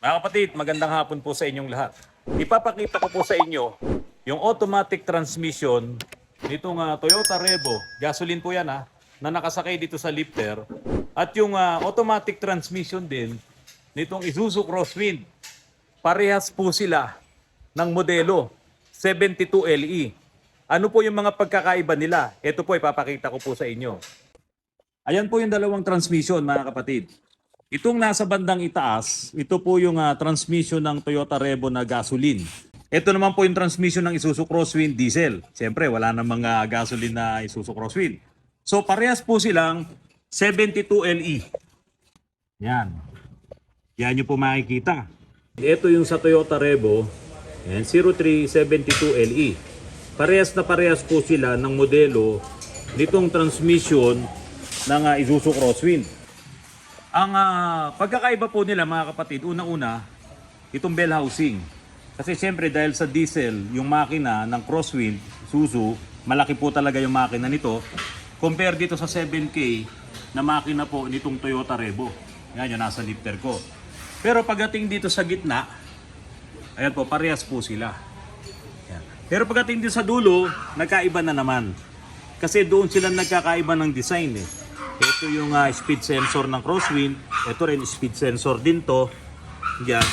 Mga kapatid, magandang hapon po sa inyong lahat. Ipapakita ko po sa inyo yung automatic transmission nitong Toyota Revo. Gasoline po yan na nakasakay dito sa lifter. At yung automatic transmission din nitong Isuzu Crosswind. Parehas po sila ng modelo 72LE. Ano po yung mga pagkakaiba nila? Ito po ipapakita ko po sa inyo. Ayan po yung dalawang transmission mga kapatid. Itong nasa bandang itaas, ito po yung transmission ng Toyota Revo na gasoline. Ito naman po yung transmission ng Isuzu Crosswind diesel. Siyempre, wala namang gasoline na Isuzu Crosswind. So, parehas po silang 72LE. Yan. Yan nyo po makikita. Ito yung sa Toyota Revo, 0372LE. Parehas na parehas po sila ng modelo nitong transmission ng Isuzu Crosswind. Ang pagkakaiba po nila mga kapatid, unang-una, itong bell housing. Kasi siyempre dahil sa diesel, yung makina ng Crosswind, Isuzu, malaki po talaga yung makina nito. Compare dito sa 7K na makina po nitong Toyota Revo. Yan yung nasa lifter ko. Pero pagdating dito sa gitna, ayan po, parehas po sila. Yan. Pero pagdating dito sa dulo, nagkaiba na naman. Kasi doon sila nagkakaiba ng design eh. Ito yung speed sensor ng Crosswind. Ito rin speed sensor din to. Yan.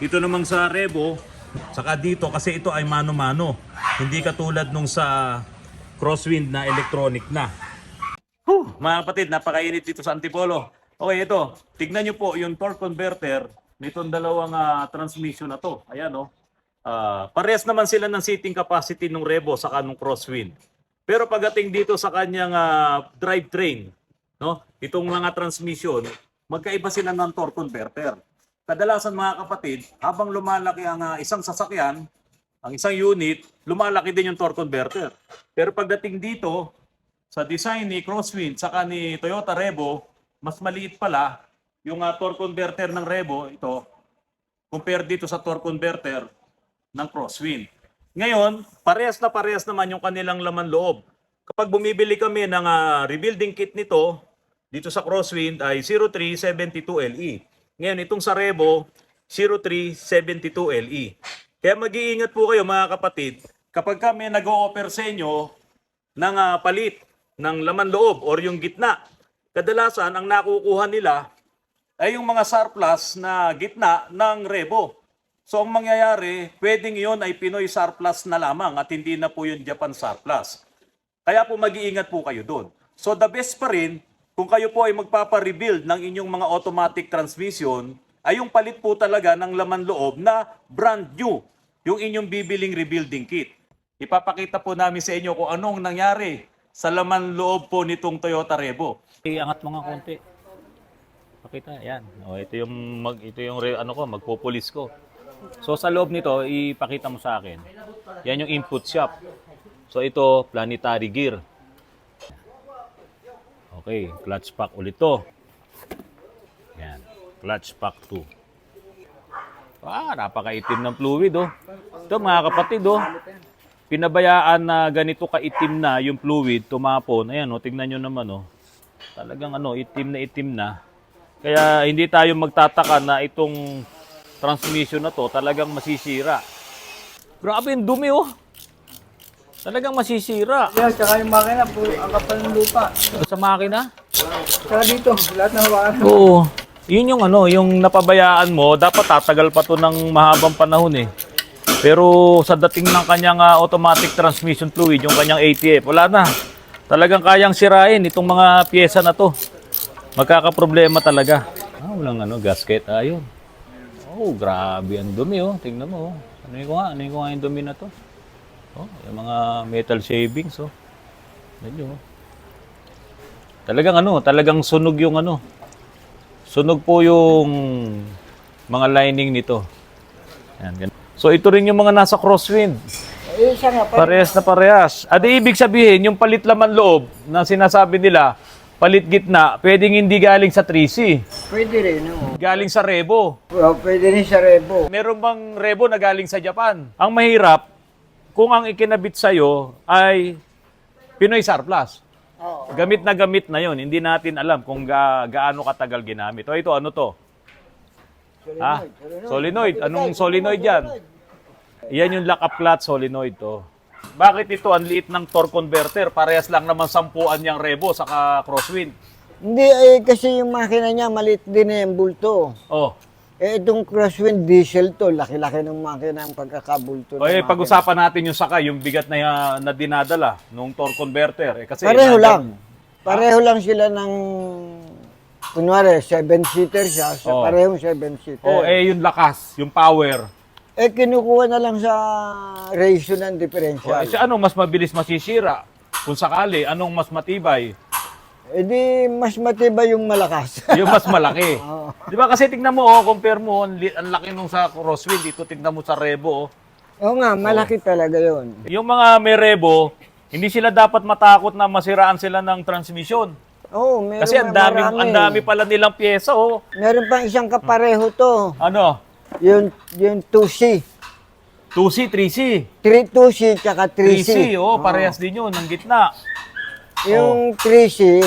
Dito naman sa Revo, saka dito kasi ito ay mano-mano. Hindi katulad nung sa Crosswind na electronic na. Mga kapatid, napakainit dito sa Antipolo. Okay, ito. Tignan nyo po yung torque converter nitong dalawang transmission na to. Ayan o. Parehas naman sila ng seating capacity ng Revo saka ng Crosswind. Pero pagdating dito sa kanyang drivetrain, no? Itong mga transmission, magkaiba sila ng torque converter. Kadalasan mga kapatid, habang lumalaki ang isang sasakyan, ang isang unit, lumalaki din yung torque converter. Pero pagdating dito, sa design ni Crosswind saka ni Toyota Revo, mas maliit pala yung torque converter ng Revo, ito, compare dito sa torque converter ng Crosswind. Ngayon, parehas naman yung kanilang laman loob. Kapag bumibili kami ng rebuilding kit nito, dito sa Crosswind ay 0372LE. Ngayon, itong sa Revo, 0372LE. Kaya mag-iingat po kayo mga kapatid, kapag kami nag-o-offer sa inyo ng palit ng laman loob or yung gitna, kadalasan ang nakukuha nila ay yung mga surplus na gitna ng Revo. So ang mangyayari, pwedeng yun ay Pinoy surplus na lamang at hindi na po yung Japan surplus. Kaya po mag-iingat po kayo doon. So the best pa rin, kung kayo po ay magpapa-rebuild ng inyong mga automatic transmission, ay yung palit po talaga ng laman loob na brand new, yung inyong bibiling rebuilding kit. Ipapakita po namin sa inyo kung anong nangyari sa laman loob po nitong Toyota Revo. Iangat mo nga konti. Pakita, yan. O, ito yung magpupulis ko. So sa loob nito, ipakita mo sa akin. Yan yung input shop. So ito, planetary gear. Okay, clutch pack ulit to. Yan, clutch pack 2. Napakaitim ng fluid oh. Ito mga kapatid oh. Pinabayaan na ganito kaitim na yung fluid, tumapon. Ayan oh, tingnan nyo naman oh. Talagang itim na. Kaya hindi tayo magtataka na itong transmission na to talagang masisira. Grabe yung dumi oh. Talagang masisira. Yeah, tsaka yung makina, ang kapal ng lupa. Sa makina? Tsaka dito, lahat na hawakan. Oo. Yun yung yung napabayaan mo, dapat tatagal pa to ng mahabang panahon eh. Pero sa dating ng kanyang automatic transmission fluid, yung kanyang ATF, wala na. Talagang kayang sirain itong mga pyesa na to. Magkakaproblema talaga. Walang gasket. Ayun. Oh, grabe ang dumi oh. Tingnan mo oh. Ano yung yung dumi na to? Oh, yung mga metal shavings oh. Medyo. Talagang sunog yung Sunog po yung mga lining nito. Yan. So ito rin yung mga nasa Crosswind. Siya nga, Parehas na parehas. Ibig sabihin, yung palit laman loob na sinasabi nila, palit gitna, pwedeng hindi galing sa 3C. pwede rin, no? Galing sa Revo. Pwede rin sa Revo. Meron bang Revo na galing sa Japan? Ang mahirap, kung ang ikinabit sa'yo ay Pinoy surplus. Oo. Gamit na yon. Hindi natin alam kung gaano katagal ginamit. O ito, ano to? Ha? Solenoid. Anong solenoid yan? Yan yung lock-up clutch solenoid to. Bakit ito ang liit ng torque converter? Parehas lang naman sampuan niyang Revo saka crosswind. Hindi, kasi yung makina niya, maliit din yung bulto. Oh. Itong crosswind diesel to, laki-laki ng makina ang pagkakabulto. Okay, pag-usapan natin yung saka, yung bigat na dinadala nung torque converter. Kasi Pareho lang. Pareho lang sila ng, kunwari, 7-seater siya. Oh. Parehong 7-seater. Oh, yung lakas, yung power. Kinukuha na lang sa ratio ng differential. Anong mas mabilis masisira? Kung sakali, anong mas matibay? Di mas matibay yung malakas. Yung mas malaki. Oo. Di ba kasi tignan mo, compare mo, ang laki nung sa crosswind, dito tignan mo sa Revo. Oo nga, malaki talaga yun. Yung mga may Revo, hindi sila dapat matakot na masiraan sila ng transmission. Oo, meron Kasi ang dami pala nilang pyesa, oh. Meron pang isang kapareho to. Ano? Yung 2C. 2C, 3C. 2C tsaka 3C. 3C, oh, parehas din yun, ng gitna. Yung 3C,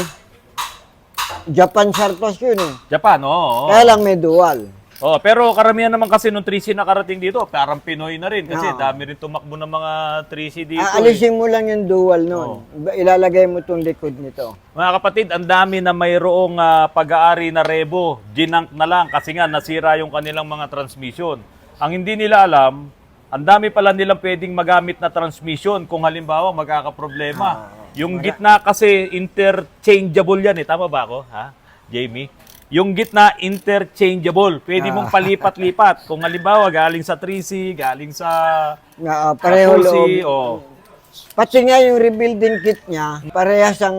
Japan surplus yun eh. Japan, oo. Kaya lang may dual. Oh, pero karamihan naman kasi nung 3C nakarating dito, parang Pinoy na rin kasi Oo. dami rin tumakbo ng mga 3C dito. Aalisin mo lang yung dual nun. Ilalagay mo itong likod nito. Mga kapatid, ang dami na mayroong pag-aari na Revo, ginank na lang kasi nga nasira yung kanilang mga transmission. Ang hindi nila alam, ang dami pala nilang pwedeng magamit na transmission kung halimbawa magkakaproblema. Yung gitna kasi interchangeable yan eh. Tama ba ako? Ha? Jamie? Yung gitna interchangeable. Pwede mong palipat-lipat. Kung halimbawa galing sa 3C, galing sa Pareho 2C, loob. Pati nga yung rebuilding kit niya, parehas ang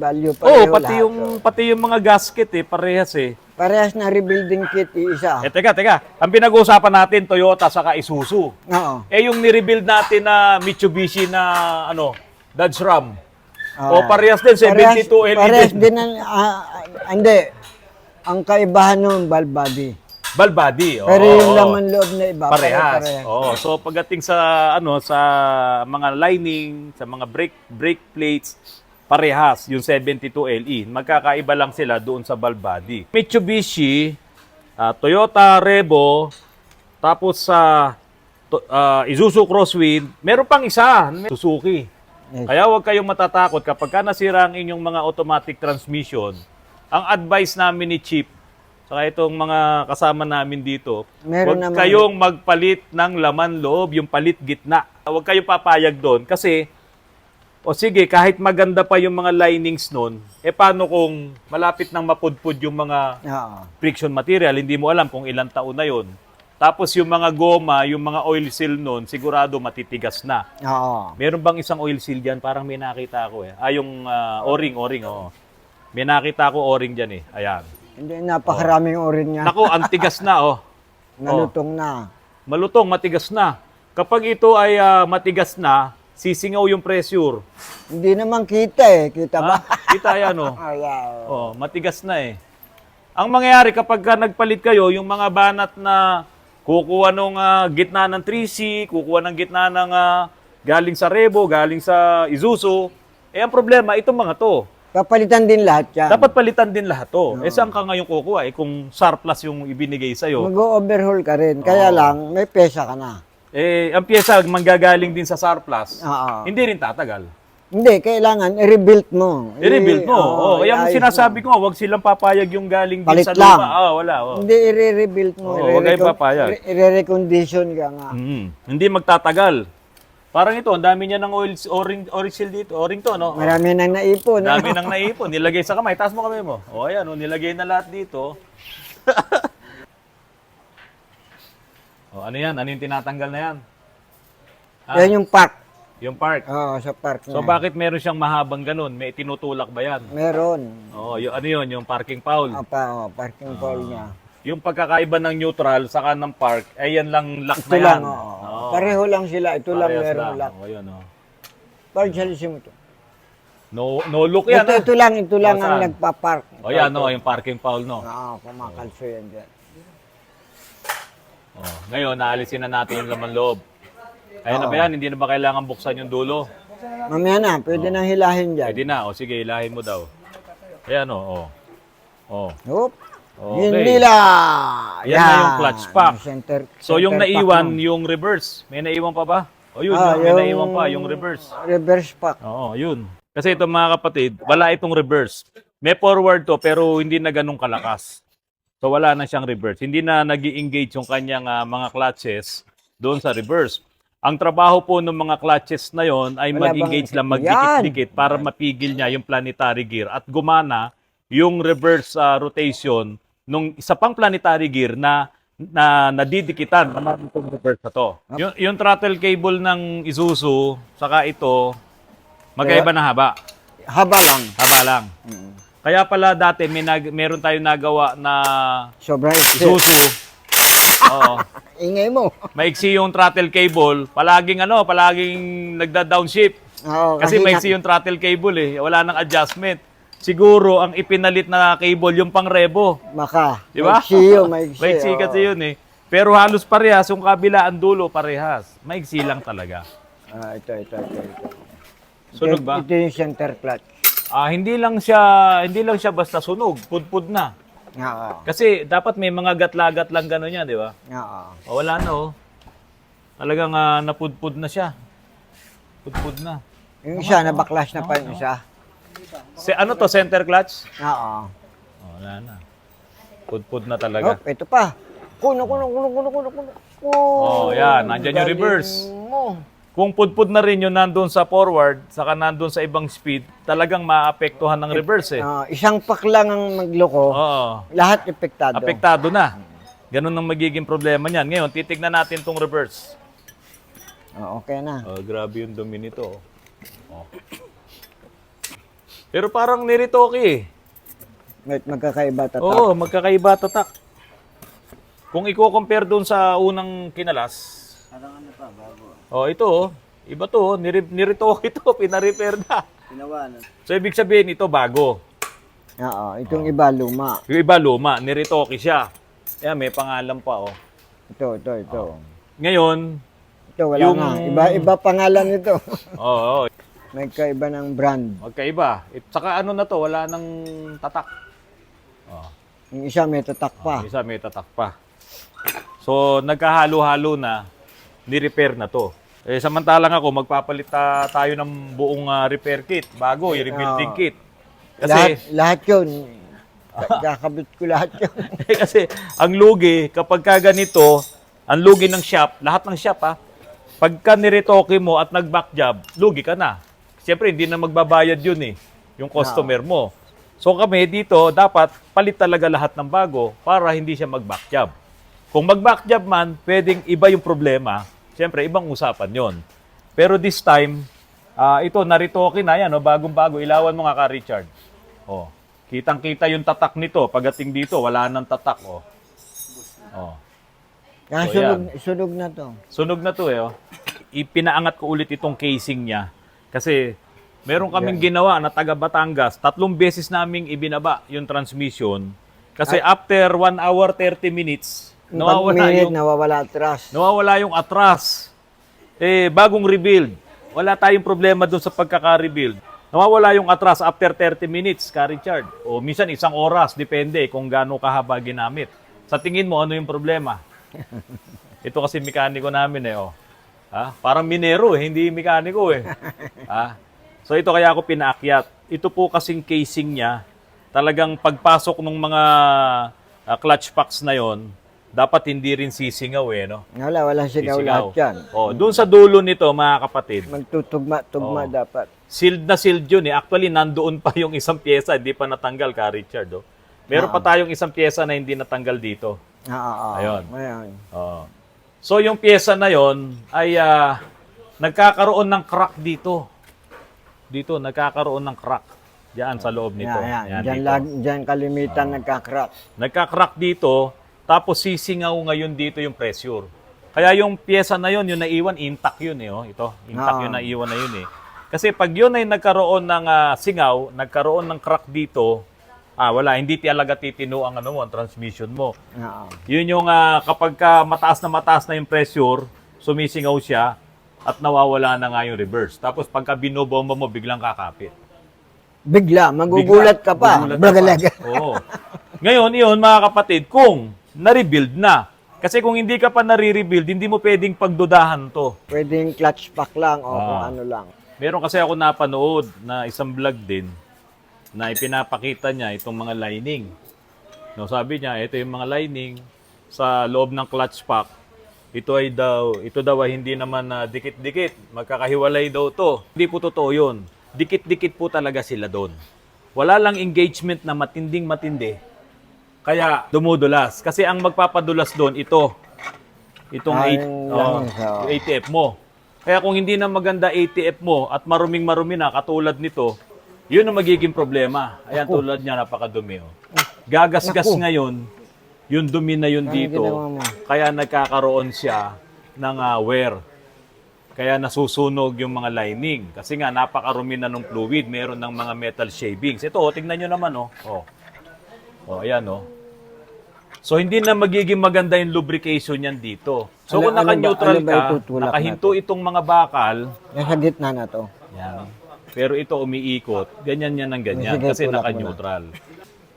value. Oo, Pareho pati yung mga gasket eh, parehas eh. Parehas na rebuilding kit, isa. Teka. Ang pinag-uusapan natin, Toyota saka Isuzu. Oo. Yung ni-rebuild natin na Mitsubishi na Dodge Ram. O parehas din, 72 LED. Parehas din hindi. Ang kaibahan nun, valve body. Valve body. Pero yung laman loob na iba, Parehas. parehas. Oo. So pagdating sa sa mga lining, sa mga brake plates, parehas yung 72 LE. Magkakaiba lang sila doon sa valve body. Mitsubishi, Toyota Revo, tapos sa Isuzu Crosswind, meron pang isa, Suzuki. Yes. Kaya huwag kayong matatakot kapag nasira ang inyong mga automatic transmission. Ang advice namin ni Chief, saka itong mga kasama namin dito, Meron huwag naman. kayong magpalit ng laman loob, yung palit gitna. Huwag kayong papayag doon kasi, o sige, kahit maganda pa yung mga linings nun, paano kung malapit nang mapudpud yung mga Oo. friction material, hindi mo alam kung ilang taon na yon. Tapos yung mga goma, yung mga oil seal nun, sigurado matitigas na. Oo. Meron bang isang oil seal dyan? Parang may nakita ako eh. Yung O-ring, oo. May nakita ako O-ring dyan eh. Ayan. Hindi, napakaraming orin niya. Naku, ang tigas na oh. Nalutong na. Malutong, matigas na. Kapag ito ay matigas na, sisingaw yung pressure. Hindi naman kita eh. Kita ba? Kita yan oh. Ayaw. Oh, matigas na eh. Ang mangyayari kapag nagpalit kayo, yung mga banat na kukuha nung gitna ng 3C, kukuha ng gitna ng galing sa Revo, galing sa Isuzu, ang problema, itong mga to. Papalitan din lahat yan. Dapat palitan din lahat to. Saan ka ngayon kukuha? Kung surplus yung ibinigay sa'yo. Mag-overhaul ka rin. Kaya lang, may pesa ka na. Ang pyesa manggagaling din sa surplus, Oo. hindi rin tatagal. Hindi, kailangan i-rebuild mo. I-rebuild mo. Kaya ang iayos sinasabi mo. ko, wag silang papayag yung galing din Palit sa lang. luma. Wala. Hindi, i-rebuild mo. Huwag kayo papayag. I-recondition ka nga. Hindi magtatagal. Parang ito, ang dami niya ng oil seal dito. O-ring to, no? Marami nang naipon. Dami nang naipon. Nilagay sa kamay. Taas mo kamay mo. Ayan, nilagay na lahat dito. Ano yan? Ano yung tinatanggal na yan? Yan yung park. Yung part. Oo, sa park So, na. bakit meron siyang mahabang ganun? May tinutulak ba yan? Meron. Ano yun? Yung parking foul. Parking pole niya. Yung pagkakaiba ng neutral saka ng park, yan lang lock Ito na yan. lang, oo. Pareho lang sila. Ito lang Parehas meron lock. Ayan, oh. Partialisin mo ito. No look yan, Ito lang ang saan? nagpa-park. Yan, yung parking foul, no? Oo, kumakalso yan dyan. Ngayon, naalisin na natin yung laman loob. Ayan na ba yan? Hindi na ba kailangan buksan yung dulo? Mamaya na, pwede nang hilahin dyan. Pwede na. Sige, hilahin mo daw. Ayan, oh. Oop. Okay. Yun nila. Yan na yung clutch pack. So yung center naiwan, pack na. yung reverse. May naiwan pa ba? O yun, Ah, may naiwan pa, yung reverse. Reverse pack. Oo, yun. Kasi ito mga kapatid, wala itong reverse. May forward to pero hindi na ganun kalakas. So wala na siyang reverse. Hindi na nag-i-engage yung kanyang mga clutches doon sa reverse. Ang trabaho po ng mga clutches na yon ay Wala mag-engage bang- lang, magdikit-dikit para mapigil niya yung planetary gear at gumana yung reverse rotation nung isa pang planetary gear na nadidikitan naman itong reverse na to. Yung throttle cable ng Isuzu, saka ito, magkaiba na haba. Haba lang. Haba lang. Kaya pala dati meron tayong nagawa na Sobrang Isuzu. Oo. Ingay mo. Maiksi yung throttle cable, palaging nagda-downshift. Oo, Kasi maiksi yung throttle cable eh, wala nang adjustment. Siguro ang ipinalit na cable yung pang-revo. Maka. Di ba? Maiksi kasi yun eh. Pero halos parehas, yung kabila ang dulo parehas. Maiksi lang talaga. Ito. Sunog ba? Ito yung center clutch. Hindi lang siya basta sunog, pudpud na. Oo. Kasi dapat may mga gatlagat lang gano'n yan, di ba? Oo. Wala na oh. Talagang napudpud na siya. Pudpud na. Yung isa, nabaklas na pa yung isa. Ano to, center clutch? Oo. Wala na. Pudpud na talaga. Ito pa. Kuno. Yan. Nandyan yung reverse. Mo. Kung pudpud na rin yun nandun sa forward, saka nandun sa ibang speed, talagang maapektuhan ng reverse eh. Isang pack lang ang magloko. Oo. Lahat epektado. Apektado na. Ganun ang magiging problema niyan. Ngayon, titignan natin tong reverse. Okay na. Grabe yung dumi nito. Pero parang niritoki eh. Magkakaiba tatak. Oo, magkakaiba tatak. Kung i-compare doon sa unang kinalas, ito iba to, niritoki to, pina-repair na. So ibig sabihin ito bago. Oo, itong iba luma. Yung iba luma, niritoki siya. Kaya may pangalan pa Ito. Ngayon, Ito wala Yung- na. Iba pangalan nito. oo, May kaiba ng brand. magkaiba. Saka ano na to, wala nang tatak. Yung isa may tatak pa. Isa may tatak pa. So nagkahalo-halo na, ni-repair na to. Samantalang ako, magpapalit tayo ng buong repair kit, bago, yung rebuilding kit. Kasi, Lahat yun. Kakabit ko lahat yun. kasi ang lugi, kapag ka ganito, ang lugi ng shop, lahat ng shop pagka niretoke mo at nag-back job, lugi ka na. Siyempre, hindi na magbabayad yun yung customer mo. So kami dito, dapat palit talaga lahat ng bago para hindi siya mag-back job. Kung mag-back job man, pwedeng iba yung problema. Siyempre, ibang usapan yon. Pero this time, ito, naritoke na yan, bagong-bago. Ilawan mo nga ka, Richard. Kitang-kita yung tatak nito. Pagdating dito, wala nang tatak. Sunog na to. Sunog na to Ipinaangat ko ulit itong casing niya. Kasi meron kaming ginawa na taga Batangas. 3 beses naming ibinaba yung transmission. Kasi after 1 hour 30 minutes, nawawala atras. Nawawala yung atras. Bagong rebuild. Wala tayong problema doon sa pagkaka-rebuild. Nawawala yung atras after 30 minutes, ka Richard. O minsan 1 oras, depende kung gaano kahaba ginamit. Sa tingin mo, ano yung problema? Ito kasi mekaniko namin Parang minero hindi mekaniko So ito kaya ako pinaakyat. Ito po kasing casing niya, talagang pagpasok ng mga clutch packs na yon, dapat hindi rin sisingaw no? Wala sigaw lahat yan. Doon sa dulo nito mga kapatid, Magtutugma dapat. sealed na sealed yun Actually, nandoon pa yung isang pyesa, hindi pa natanggal ka Richard Meron pa tayong isang pyesa na hindi natanggal dito. Ayun. So yung pyesa na yon ay nagkakaroon ng crack dito. Dito, nagkakaroon ng crack. Diyan sa loob nito. Yan, Diyan kalimitan nagka-crack. Nagka-crack dito, tapos sisingaw ngayon dito yung pressure. Kaya yung pyesa na yon, yung naiwan, intact yun Ito, intact yung naiwan na yun Kasi pag yun ay nagkaroon ng singaw, nagkaroon ng crack dito, wala, hindi talaga titino ang ang transmission mo. Yun yung kapag mataas na yung pressure, sumisingaw siya at nawawala na nga yung reverse. Tapos pagka binobomba mo, biglang kakapit. Magugulat ka pa. Magugulat ka pa. Oo. Ngayon, iyon mga kapatid, kung na-rebuild na. Kasi kung hindi ka pa nare-rebuild, hindi mo pwedeng pagdudahan to. Pwedeng clutch pack lang o kung Ah. ano lang. Meron kasi ako napanood na isang vlog din na ipinapakita niya itong mga lining. No, sabi niya, ito yung mga lining sa loob ng clutch pack. Ito daw ay hindi naman na dikit-dikit, magkakahiwalay daw to. Hindi po totoo yun. Dikit-dikit po talaga sila doon. Wala lang engagement na matinding-matindi. Kaya dumudulas. Kasi ang magpapadulas doon, itong Yung langis, oh. ATF mo. Kaya kung hindi na maganda ATF mo at maruming-marumi na katulad nito, yun ang magiging problema. Ayan, tulad niya, napakadumi. Oh. Gagasgas ngayon, yung dumi na yun dito, ginawa mo? kaya nagkakaroon siya ng wear. Kaya nasusunog yung mga lining. Kasi nga, napakarumi na ng fluid. Meron ng mga metal shavings. Ito, tingnan nyo naman. Ayan. So, hindi na magiging maganda yung lubrication yan dito. So, kung naka-neutral ano ba ka, itutulak nakahinto itong mga bakal, Nasa gitna na to. yan. Pero ito umiikot, ganyan yan ng ganyan Sige, kasi tulak mo naka-neutral.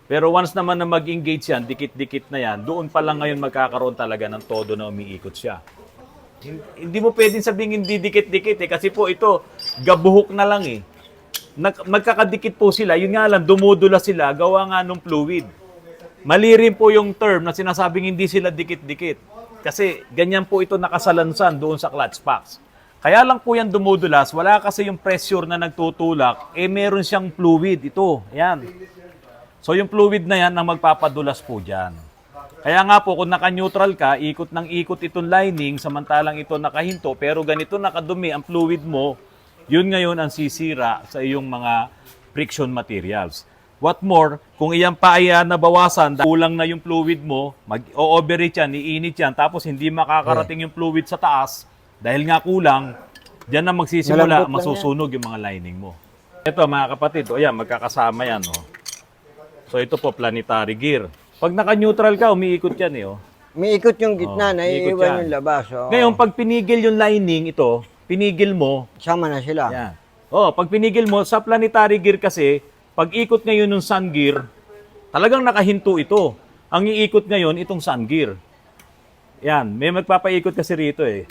Pero once naman na mag-engage yan, dikit-dikit na yan, doon pa lang ngayon magkakaroon talaga ng todo na umiikot siya. Hindi mo pwedeng sabing hindi dikit-dikit kasi po ito, gabuhok na lang eh. Magkakadikit po sila, yun nga lang, dumudula sila, gawa nga ng fluid. Mali rin po yung term na sinasabing hindi sila dikit-dikit. Kasi ganyan po ito nakasalansan doon sa clutch packs. Kaya lang po yan dumudulas, wala kasi yung pressure na nagtutulak, meron siyang fluid ito. Yan. So yung fluid na yan ang magpapadulas po dyan. Kaya nga po kung naka-neutral ka, ikot ng ikot itong lining, samantalang ito nakahinto, pero ganito nakadumi ang fluid mo, yun ngayon ang sisira sa iyong mga friction materials. What more, kung iyan pa ay nabawasan, kulang na yung fluid mo, mag-overheat yan, iinit yan, tapos hindi makakarating yung fluid sa taas, dahil nga kulang, diyan na magsisimula, Malambot lang masusunog yung mga lining mo. Ito mga kapatid, ayan, magkakasama yan. So ito po, planetary gear. Pag naka-neutral ka, umiikot yan eh. May ikot yung gitna, ikot naiiwan yan. yung labas. Oh. Ngayon, pag pinigil yung lining ito, pinigil mo, Sama na sila. yan. Pag pinigil mo, sa planetary gear kasi, pag ikot ngayon ng sun gear, talagang nakahinto ito. Ang iikot ngayon, itong sun gear. Yan, may magpapaikot kasi rito eh.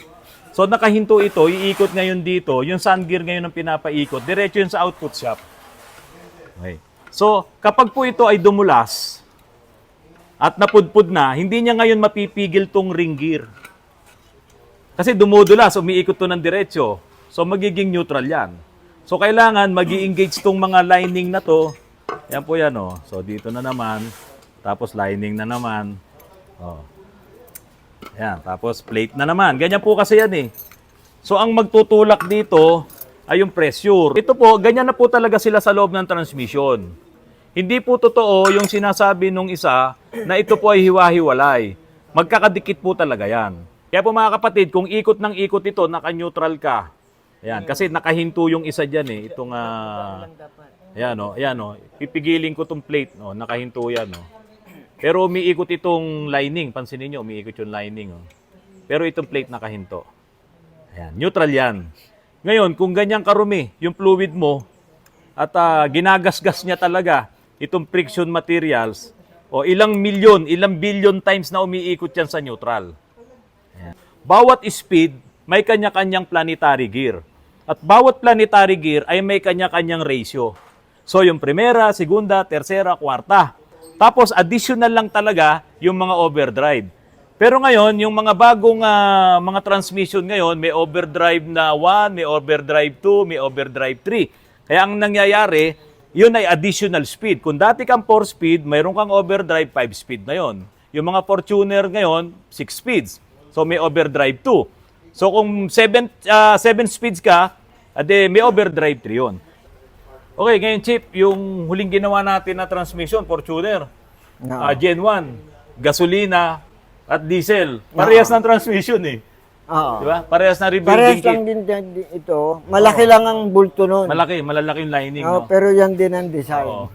So nakahinto ito, iikot ngayon dito, yung sun gear ngayon ang pinapaikot, diretso yun sa output shop. Okay. So, kapag po ito ay dumulas, at napudpud na, hindi niya ngayon mapipigil tong ring gear. Kasi dumudulas, umiikot to ng diretso. So, magiging neutral yan. So, kailangan mag-i-engage tong mga lining na to. Yan po yan, So, dito na naman. Tapos, lining na naman. Yan, tapos plate na naman. Ganyan po kasi yan eh. So, ang magtutulak dito ay yung pressure. Ito po, ganyan na po talaga sila sa loob ng transmission. Hindi po totoo yung sinasabi nung isa na ito po ay hiwa-hiwalay. Magkakadikit po talaga yan. Kaya po mga kapatid, kung ikot ng ikot ito, naka-neutral ka. Ayan, kasi nakahinto yung isa dyan eh. Itong, ayan o. Pipigilin ko itong plate, nakahinto yan Pero umiikot itong lining. Pansinin nyo, umiikot yung lining Pero itong plate nakahinto. Ayan, neutral yan. Ngayon, kung ganyan karumi, yung fluid mo, at ginagasgas niya talaga itong friction materials, ilang milyon, ilang billion times na umiikot yan sa neutral. Ayan. Bawat speed, may kanya-kanyang planetary gear. At bawat planetary gear ay may kanya-kanyang ratio. So yung primera, segunda, tercera, kwarta. Tapos additional lang talaga yung mga overdrive. Pero ngayon, yung mga bagong mga transmission ngayon, may overdrive na 1, may overdrive 2, may overdrive 3. Kaya ang nangyayari, yun ay additional speed. Kung dati kang 4 speed, mayroon kang overdrive 5 speed na yon. Yung mga Fortuner ngayon, 6 speeds. So may overdrive 2. So kung 7 speeds ka, may overdrive 3 yon. Okay, ngayon Chip, yung huling ginawa natin na transmission, Fortuner, Gen 1, gasolina at diesel. Parehas ng transmission eh. Oo. Diba? Parehas na rebuilding Parehas kit. lang din ito. Malaki lang ang bulto nun. Malalaki yung lining. Pero yan din ang design. Oo.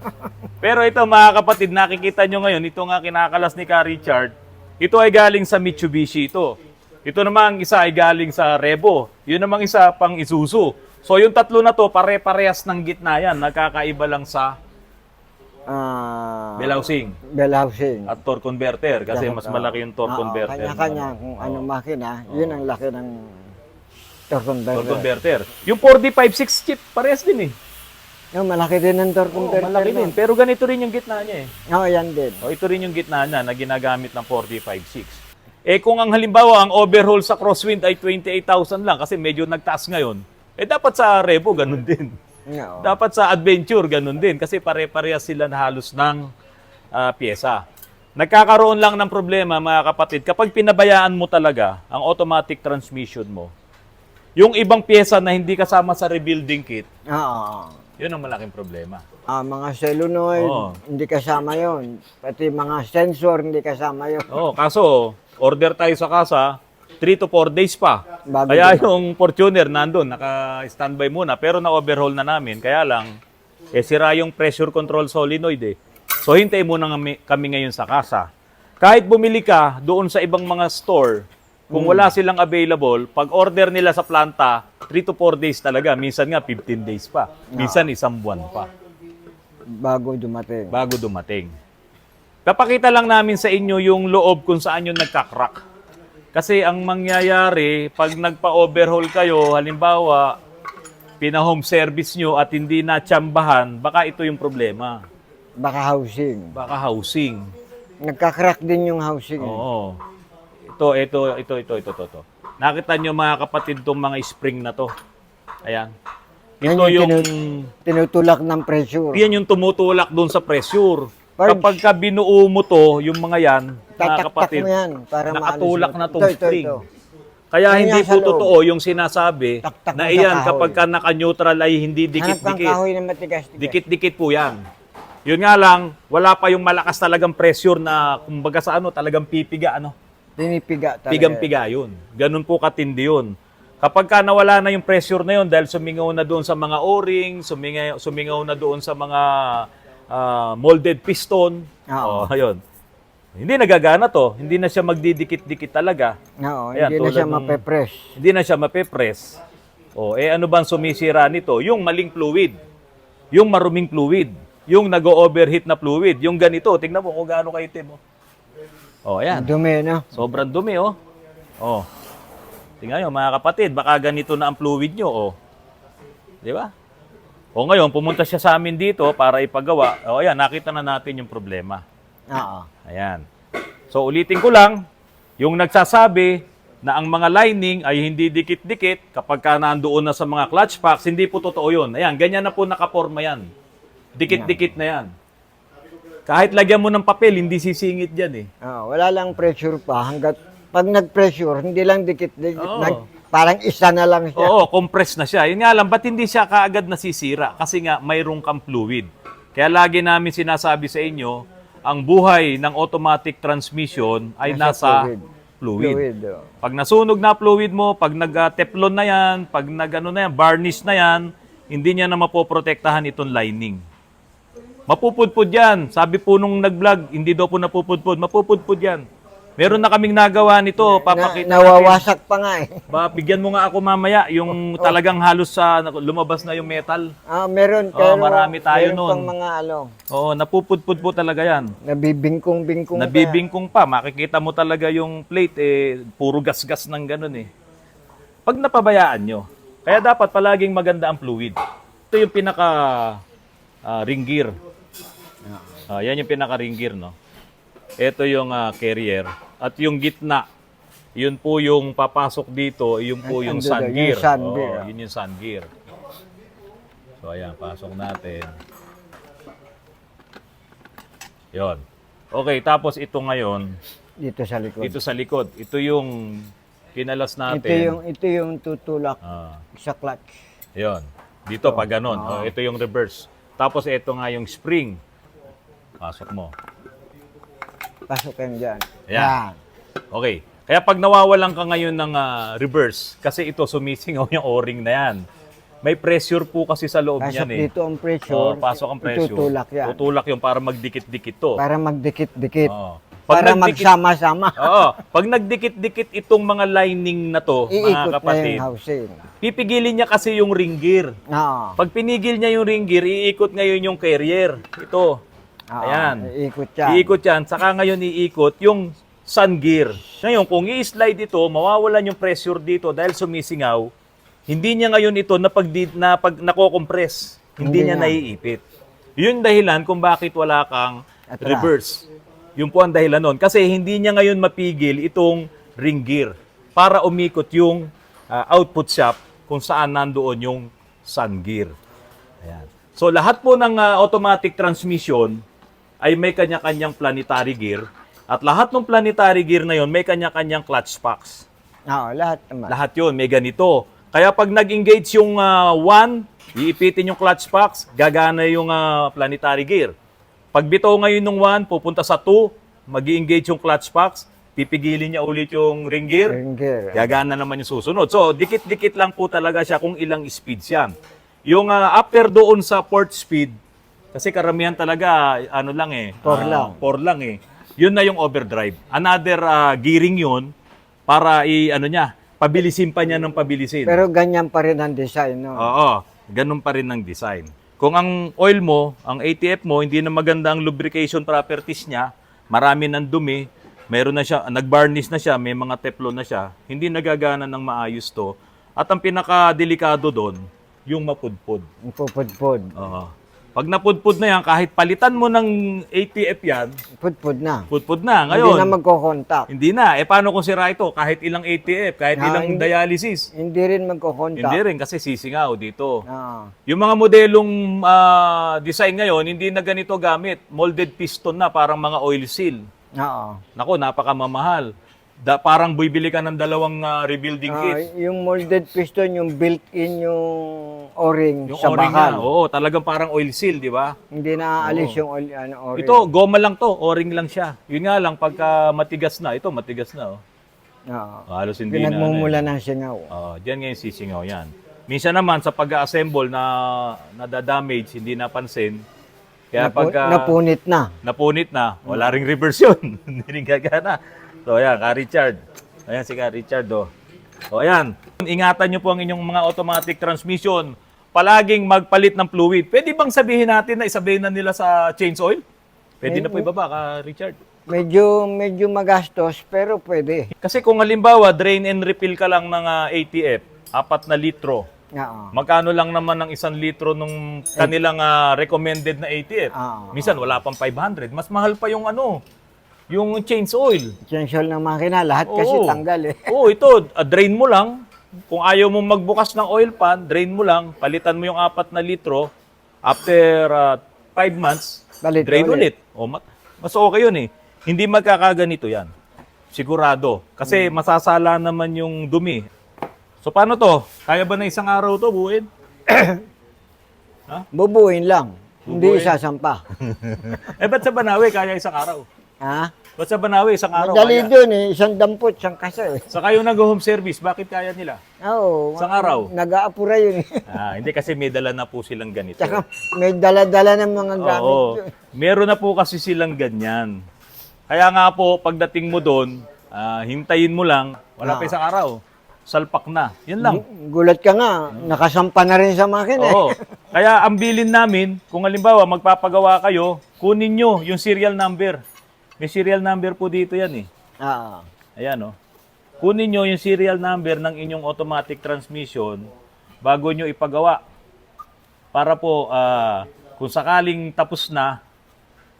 Pero ito mga kapatid, nakikita nyo ngayon, ito nga kinakalas ni Ka Richard, ito ay galing sa Mitsubishi ito. Ito namang isa ay galing sa Revo. Yun namang isa pang Isuzu. So yung tatlo na to, pare-parehas ng gitna yan. Nagkakaiba lang sa Bell housing bell housing. at torque converter kasi mas malaki yung torque converter. Kanya-kanya kung anong makina, yun ang laki ng torque converter. Torque converter. Yung 4D56 chip, parehas din eh. Yung malaki din ang torque converter. Malaki din. Pero ganito rin yung gitna niya eh. Oo, yan din. Ito rin yung gitna niya na ginagamit ng 4D56. Kung ang halimbawa, ang overhaul sa crosswind ay 28,000 lang kasi medyo nagtaas ngayon, dapat sa Revo ganun din. Oo. Dapat sa Adventure ganun din kasi pare-parehas sila na halos ng pyesa. Nagkakaroon lang ng problema mga kapatid kapag pinabayaan mo talaga ang automatic transmission mo. Yung ibang pyesa na hindi kasama sa rebuilding kit, Oo. yun ang malaking problema. Mga solenoid, Oo. hindi kasama yon. Pati mga sensor, hindi kasama yon. Kaso order tayo sa kasa, 3 to 4 days pa. Bago Kaya na. yung Fortuner nandun, naka-standby muna, pero na-overhaul na namin. Kaya lang, sira yung pressure control solenoid eh. So, hintay muna kami ngayon sa kasa. Kahit bumili ka doon sa ibang mga store, kung wala silang available, pag order nila sa planta, 3 to 4 days talaga. Minsan nga, 15 days pa. Minsan, isang buwan pa. Bago dumating. Bago dumating. Papakita lang namin sa inyo yung loob kung saan yung nagkakrak. Kasi ang mangyayari, pag nagpa-overhaul kayo, halimbawa, pina-home service nyo at hindi na-tsambahan, baka ito yung problema. Baka housing. Baka housing. Nagka-crack din yung housing. Oo. Ito. Nakita nyo mga kapatid itong mga spring na to. Ayan. Yan Ito yung, tinutulak ng pressure. yan yung tumutulak doon sa pressure. Parang- Kapag ka binuo mo to, yung mga yan, mga Tatak-tak kapatid, mo yan para nakatulak maalis mo. na tong spring. Kaya Yan hindi yan po sa loob. totoo yung sinasabi Tak-tak na mo sa iyan kahoy. kapag ka naka-neutral ay hindi Hanap kang dikit-dikit. kahoy na matigas-tigas. Dikit-dikit po yan. Yun nga lang, wala pa yung malakas talagang pressure na kumbaga sa talagang pipiga, Pinipiga talaga. Pigang-piga yun. Ganun po katindi yun. Kapag ka nawala na yung pressure na yun dahil sumingaw na doon sa mga o-ring, sumingaw na doon sa mga molded piston, Oo. ayun. Hindi nagagana to. Hindi na siya magdidikit-dikit talaga. Oo, Ayan, hindi na tulad siya nung- mape-press. Hindi na siya mape-press. Ano bang sumisira nito? Yung maling fluid. Yung maruming fluid. Yung nag-overheat na fluid. Yung ganito, tingnan mo kung gaano kaitim. Ayan. Dumi, no? Sobrang dumi, Tingnan nyo, mga kapatid, baka ganito na ang fluid nyo, Di ba? Ngayon, pumunta siya sa amin dito para ipagawa. Ayan, nakita na natin yung problema. Oo. Ayan. So, ulitin ko lang, yung nagsasabi na ang mga lining ay hindi dikit-dikit kapag ka nandoon na sa mga clutch packs, hindi po totoo yun. Ayan, ganyan na po nakaporma yan. Dikit-dikit na yan. Kahit lagyan mo ng papel, hindi sisingit dyan eh. Oo, wala lang pressure pa. Hanggat pag nag-pressure, hindi lang dikit-dikit. Oo. Parang isa na lang siya. Oo, compress na siya. Yun nga lang, ba't hindi siya kaagad nasisira? Kasi nga, mayroong kang fluid. Kaya lagi namin sinasabi sa inyo, ang buhay ng automatic transmission ay nasa fluid. Oo. Pag nasunog na fluid mo, pag nag-teflon na yan, pag varnish na yan, hindi niya na mapoprotektahan itong lining. Mapupudpud yan. Sabi po nung nag-vlog, hindi daw po napupudpud. Mapupudpud yan. Meron na kaming nagawa nito. Papakita natin. Nawawasak pa nga eh. Bigyan mo nga ako mamaya yung talagang halos lumabas na yung metal. Meron. Oo, Pero marami tayo meron nun. pang mga Oo, napupudpud po talaga yan. nabibingkong-bingkong. Nabibingkong pa. Makikita mo talaga yung plate, puro gas-gas ng ganun eh. Pag napabayaan nyo, kaya dapat palaging maganda ang fluid. Ito yung pinaka ring gear. Yan yung pinaka ring gear, no? Ito yung carrier. At yung gitna, yun po yung papasok dito, yun po yung Ando sun doon, gear. yung sun gear. Yun yung sun gear. So ayan, pasok natin. Yon. Okay, tapos ito ngayon, Dito sa likod. dito sa likod. Ito yung kinalas natin. Ito yung tutulak sa clutch. Yon. Dito pag ganun. Ito yung reverse. Tapos ito nga yung spring. Pasok mo. Pasok yan dyan. Ayan. Okay. Kaya pag nawawalan ka ngayon ng reverse, kasi ito sumisingaw yung o-ring na yan. May pressure po kasi sa loob Pasok niyan eh. dito ang pressure. Pasok ang pressure. Tutulak yan. Tutulak yung para magdikit-dikit to. Para magdikit-dikit. Oo. Para nagdikit- magsama-sama. Oo. Pag nagdikit-dikit itong mga lining na to, Iikot mga na kapatid, yung housing. pipigilin niya kasi yung ring gear. Oo. Pag pinigil niya yung ring gear, iikot ngayon yung carrier. Ito. Ayan. Iikot yan. Iikot yan. Saka ngayon iikot yung sun gear. Ngayon, kung i-slide ito, mawawalan yung pressure dito dahil sumisingaw. Hindi niya ngayon ito nako-compress. Hindi niya na. naiipit. Yun dahilan kung bakit wala kang Atras. reverse. Yun po ang dahilan nun. Kasi hindi niya ngayon mapigil itong ring gear para umikot yung output shaft kung saan nandoon yung sun gear. Ayan. So lahat po ng automatic transmission ay may kanya-kanyang planetary gear at lahat ng planetary gear na yon may kanya-kanyang clutch packs. Oo, lahat naman. Lahat yon may ganito. Kaya pag nag-engage yung 1, iipitin yung clutch packs, gagana yung planetary gear. Pag bitaw ngayon ng 1, pupunta sa 2, mag-engage yung clutch packs, pipigilin niya ulit yung ring gear, Ring gear. gagana naman yung susunod. So, dikit-dikit lang po talaga siya kung ilang speeds yan. Yung after doon sa port speed, kasi karamihan talaga, ano lang 4 lang. 4 lang Yun na yung overdrive. Another gearing yun para pabilisin pa niya ng pabilisin. Pero ganyan pa rin ang design, no? Oo, ganun pa rin ang design. Kung ang oil mo, ang ATF mo, hindi na maganda ang lubrication properties niya, marami ng dumi, meron na siya, nag-varnish na siya, may mga teflon na siya, hindi nagagana ng maayos to. At ang pinaka-delikado doon, yung mapudpud. Ang pupudpud. Oo. Pag napudpud na yan, kahit palitan mo ng ATF yan, Pudpud na. pudpud na. Hindi Ngayon, na magkocontact. hindi na. Paano kung sira ito? Kahit ilang ATF, kahit ilang hindi. dialysis. Hindi rin magkocontact. Hindi rin kasi sisingaw dito. Oo. Yung mga modelong design ngayon, hindi na ganito gamit. Molded piston na, parang mga oil seal. Oo. Nako, napakamamahal. Parang bibili ka ng dalawang rebuilding kit. Yung molded piston, yung built-in yung o-ring Yung sa o-ring bakal. na, oo, talagang parang oil seal, di ba? Hindi na aalis yung o-ring. Ito, goma lang to, o-ring lang siya. Yun nga lang, pagka matigas na, ito matigas na. Oh. Oo. Halos hindi na. Pinagmumula ng singaw. Diyan ngayon sisingaw yan. Minsan naman, sa pag-assemble na nadadamage, hindi napansin. Kaya pagka Napunit na. napunit na, wala ring reverse yun. Hindi rin gagana. So, ayan, Ka Richard. Ayan si Ka Richard, oh. So, ayan. Ingatan nyo po ang inyong mga automatic transmission. Palaging magpalit ng fluid. Pwede bang sabihin natin na isabihin na nila sa change oil? Pwede na po ibaba, Ka Richard. Medyo magastos, pero pwede. Kasi kung halimbawa, drain and refill ka lang ng ATF, 4 na litro, Oo. magkano lang naman ng 1 litro nung kanilang recommended na ATF? Minsan wala pang 500. Mas mahal pa yung yung change oil. Essential ng makina, lahat kasi Oo. tanggal eh. Oo, ito, drain mo lang. Kung ayaw mo magbukas ng oil pan, drain mo lang, palitan mo yung 4 na litro. After 5 months, Palit drain ulit. ulit. O, mas okay yun Hindi magkakaganito yan. Sigurado. Kasi masasala naman yung dumi. So paano to? Kaya ba na isang araw to buuin? Bubuin lang. Hindi Bubuin? isasampa. Ba't sa Banawe kaya isang araw? Ha? Ba't sa Banawe isang araw Madali kaya? doon isang dampot, isang kasa eh. Sa kayo nag-home service, bakit kaya nila? Oo. Isang araw? Nag-aapura yun eh. Hindi kasi may dala na po silang ganito. Tsaka may dala-dala ng mga gamit Oo. yun. Meron na po kasi silang ganyan. Kaya nga po, pagdating mo doon, hintayin mo lang, wala pa isang araw. Salpak na. Yun lang. Gulat ka nga, nakasampa na rin sa makina eh. Oo. Kaya ang bilin namin, kung halimbawa magpapagawa kayo, kunin nyo yung serial number. May serial number po dito yan Oo. Ayan Kunin nyo yung serial number ng inyong automatic transmission bago nyo ipagawa. Para po, kung sakaling tapos na,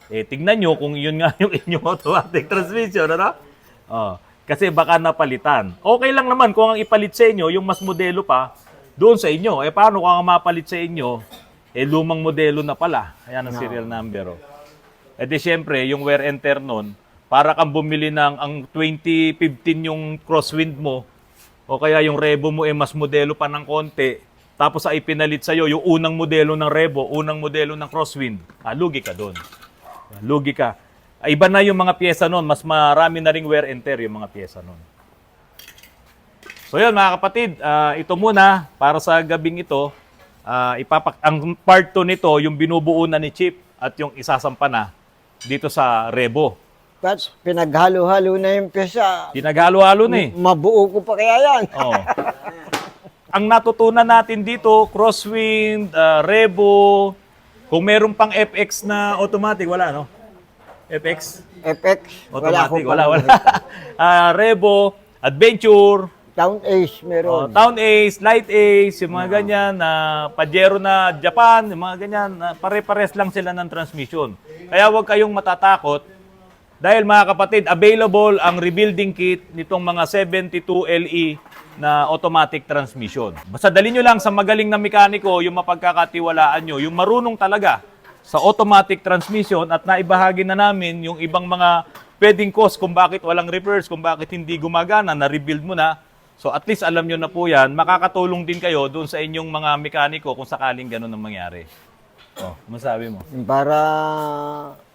tignan nyo kung yun nga yung inyong automatic transmission, kasi baka napalitan. Okay lang naman kung ang ipalit sa inyo, yung mas modelo pa, doon sa inyo. Paano kung ang mapalit sa inyo, lumang modelo na pala. Ayan ang serial number. Di syempre, yung wear and tear nun, para kang bumili ng ang 2015 yung crosswind mo, o kaya yung Revo mo mas modelo pa ng konti, tapos ay pinalit sa'yo yung unang modelo ng Revo, unang modelo ng crosswind, lugi ka doon. Lugi ka. Iba na yung mga pyesa nun, mas marami na ring wear and tear yung mga pyesa nun. So yun mga kapatid, ito muna para sa gabing ito, ang part 2 nito, yung binubuo na ni Chip at yung isasampa na dito sa Revo. But pinaghalo-halo na yung pyesa. Pinaghalo-halo na Mabuo ko pa kaya yan. Oo. Ang natutunan natin dito, crosswind, Revo, Kung meron pang FX na automatic, wala, no? FX? FX, Automatic, wala. nakita. Revo, Adventure, Town Ace, meron. Town Ace, Light Ace, yung mga ganyan, Pajero na Japan, yung mga ganyan, pare-pares lang sila ng transmission. Kaya huwag kayong matatakot dahil mga kapatid, available ang rebuilding kit nitong mga 72LE na automatic transmission. Basta dali nyo lang sa magaling na mekaniko yung mapagkakatiwalaan nyo, yung marunong talaga sa automatic transmission at naibahagi na namin yung ibang mga pwedeng cause kung bakit walang reverse, kung bakit hindi gumagana, na-rebuild mo na. So at least alam nyo na po yan, makakatulong din kayo doon sa inyong mga mekaniko kung sakaling ganun ang mangyari. Oh, masabi mo? Para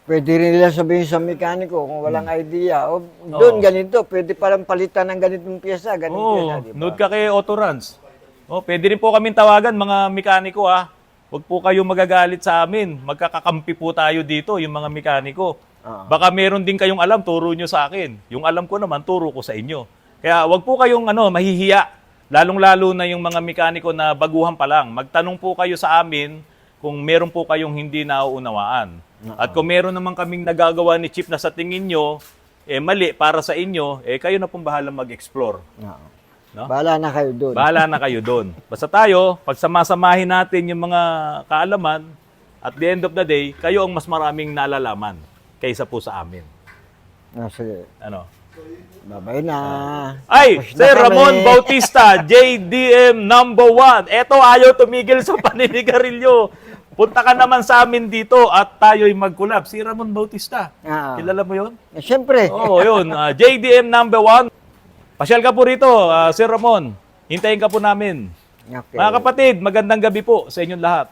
pwede rin nila sabihin sa mekaniko kung walang idea. O, doon ganito, pwede palang palitan ng ganitong pyesa, ganitong pyesa, di ba? Nood ka kay Autorans. Pwede rin po kaming tawagan mga mekaniko ha. Huwag po kayong magagalit sa amin. Magkakakampi po tayo dito, yung mga mekaniko. Baka meron din kayong alam, turo nyo sa akin. Yung alam ko naman, turo ko sa inyo. Kaya wag po kayong mahihiya. Lalong-lalo na yung mga mekaniko na baguhan pa lang. Magtanong po kayo sa amin kung meron po kayong hindi nauunawaan. At kung meron naman kaming nagagawa ni Chief na sa tingin nyo, mali para sa inyo, kayo na pong bahala mag-explore. No? Bahala na kayo doon. Bahala na kayo doon. Basta tayo, pagsamasamahin natin yung mga kaalaman, at the end of the day, kayo ang mas maraming nalalaman kaysa po sa amin. Sige. Ano? Babay na. Ay, Tapos na Sir kami. Ramon Bautista, JDM number 1. Eto, ayaw tumigil sa paninigarilyo. Punta ka naman sa amin dito at tayo'y mag-collab. Si Ramon Bautista. Kilala mo yun? Siyempre. Oo, yun. JDM number 1. Pasyal ka po rito, Sir Ramon. Hintayin ka po namin. Okay. Mga kapatid, magandang gabi po sa inyong lahat.